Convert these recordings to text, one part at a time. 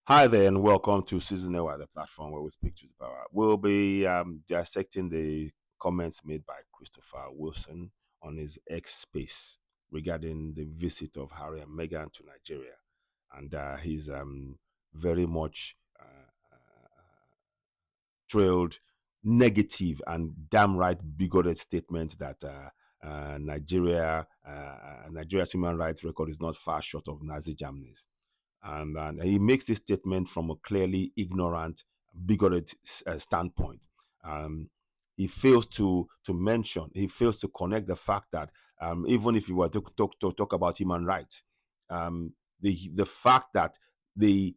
Hi there, and welcome to Season A, the platform where we speak truth power. We'll be dissecting the comments made by Christopher Wilson on his X space regarding the visit of Harry and Meghan to Nigeria, and he's very much trailed negative and damn right bigoted statement that Nigeria's human rights record is not far short of Nazi Germany's. And he makes this statement from a clearly ignorant, bigoted standpoint. He fails to mention, he fails to connect the fact that even if you were to talk about human rights, the fact that the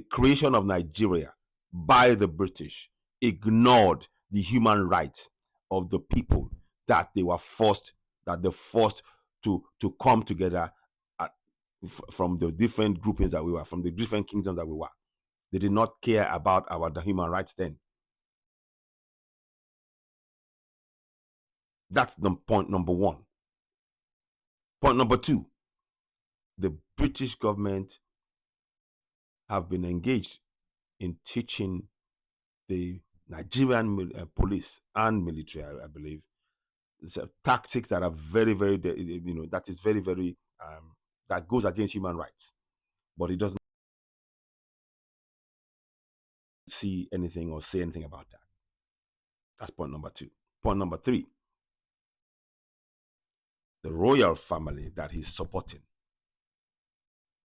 creation of Nigeria by the British ignored the human rights of the people that they forced to come together from the different groupings that we were, from the different kingdoms that we were. They did not care about the human rights then. That's the point number one. Point number two, the British government have been engaged in teaching the Nigerian police and military, I believe, tactics that are very, very, that is very, very, that goes against human rights. But it doesn't see anything or say anything about that. That's point number two. Point number three, the royal family that he's supporting,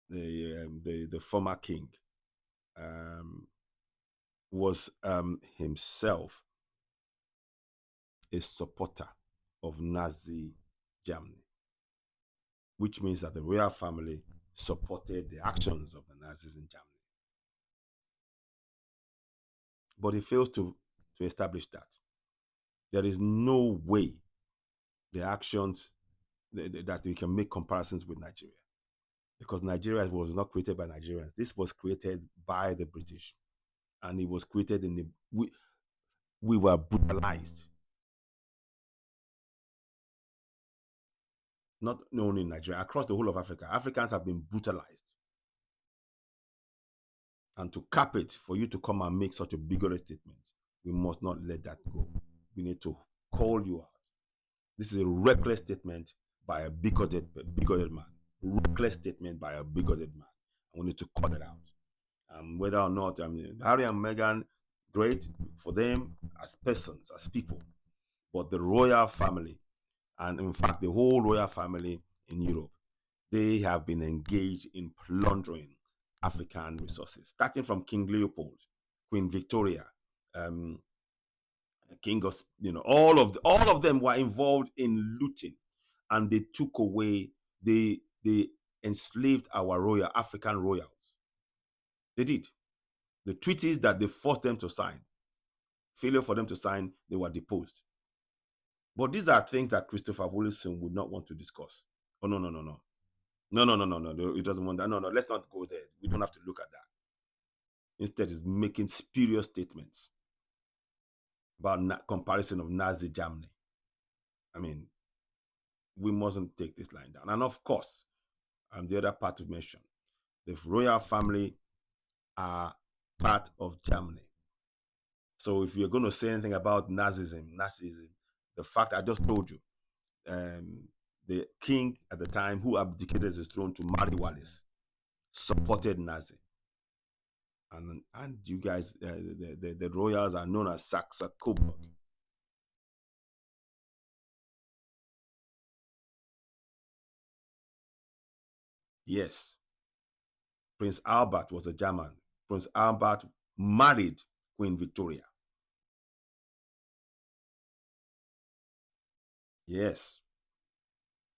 the former king, was himself a supporter of Nazi Germany, which means that the royal family supported the actions of the Nazis in Germany. But he fails to establish that. There is no way the actions that we can make comparisons with Nigeria, because Nigeria was not created by Nigerians. This was created by the British, and it was created in the we were brutalized. Not only in Nigeria, across the whole of Africa, Africans have been brutalized. And to cap it, for you to come and make such a bigoted statement, we must not let that go. We need to call you out. This is a reckless statement by a bigoted man. Reckless statement by a bigoted man. And we need to call it out. Whether or not Harry and Meghan, great for them as persons, as people. But the royal family, and in fact the whole royal family in Europe, they have been engaged in plundering African resources, starting from King Leopold, Queen Victoria, King of, all of them were involved in looting, and they took away, they enslaved our African royals. They did. The treaties that they forced them to sign, failure for them to sign, they were deposed. But these are things that Christopher Wilson would not want to discuss. Oh, no. No. It doesn't want that. No. Let's not go there. We don't have to look at that. Instead, he's making spurious statements about comparison of Nazi Germany. I mean, we mustn't take this line down. And of course, the other part to mention, the royal family are part of Germany. So if you're going to say anything about Nazism, the fact I just told you, the king at the time who abdicated his throne to marry Wallis supported Nazi. And you guys, the royals are known as Saxe-Coburg. Yes. Prince Albert was a German. Prince Albert married Queen Victoria. Yes.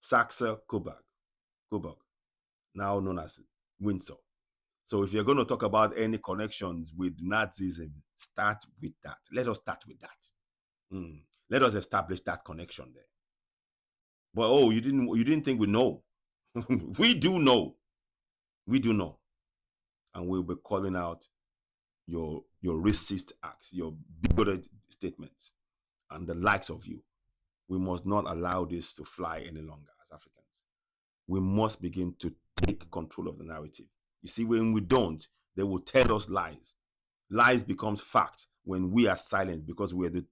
Saxe-Coburg, now known as Windsor. So if you're going to talk about any connections with Nazism, start with that. Let us start with that. Let us establish that connection there. But you didn't think we know. We do know. We do know. And we'll be calling out your racist acts, your bigoted statements, and the likes of you. We must not allow this to fly any longer as Africans. We must begin to take control of the narrative. You see, when we don't, They will tell us lies. Lies becomes fact when we are silent because we're the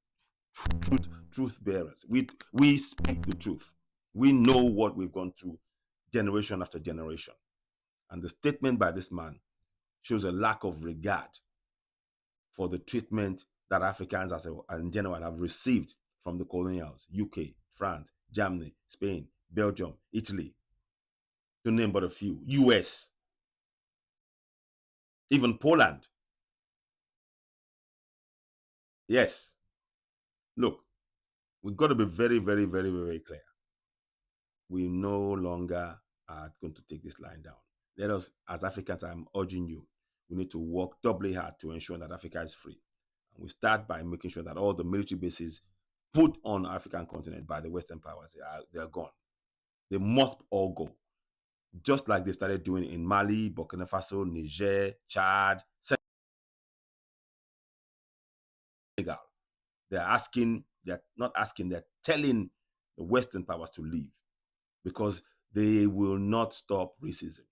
truth bearers. We speak the truth. We know what we've gone through generation after generation. And the statement by this man shows a lack of regard for the treatment that Africans as in general have received from the colonials, UK, France, Germany, Spain, Belgium, Italy, to name but a few, US, even Poland. Yes. Look, we've got to be very, very, very, very clear. We no longer are going to take this line down. Let us, as Africans, I'm urging you, we need to work doubly hard to ensure that Africa is free. And we start by making sure that all the military bases put on African continent by the Western powers, they are gone. They must all go. Just like they started doing in Mali, Burkina Faso, Niger, Chad, Senegal. They're not asking, they're telling the Western powers to leave because they will not stop racism.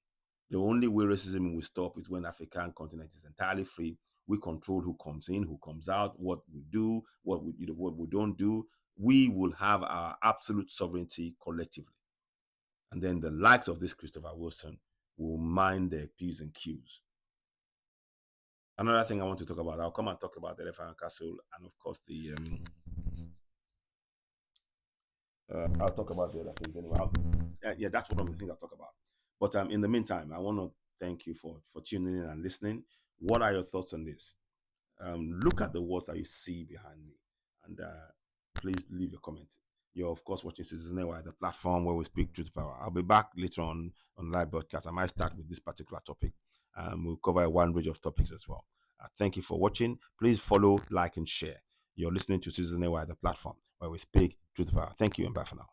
The only way racism will stop is when African continent is entirely free. We control who comes in, who comes out, what we do, what we don't do. We will have our absolute sovereignty collectively. And then the likes of this Christopher Wilson will mind their P's and Q's. Another thing I want to talk about, I'll come and talk about the Elephant Castle and of course the I'll talk about the other things anyway. Yeah, that's one of the things I'll talk about. But in the meantime, I want to thank you for tuning in and listening. What are your thoughts on this? Look at the words that you see behind me, and please leave a comment. You're of course watching Citizen Network, the platform where we speak truth power. I'll be back later on live broadcast. I might start with this particular topic. We'll cover a wide range of topics as well. Thank you for watching. Please follow, like, and share. You're listening to Citizen Network, the platform where we speak truth power. Thank you and bye for now.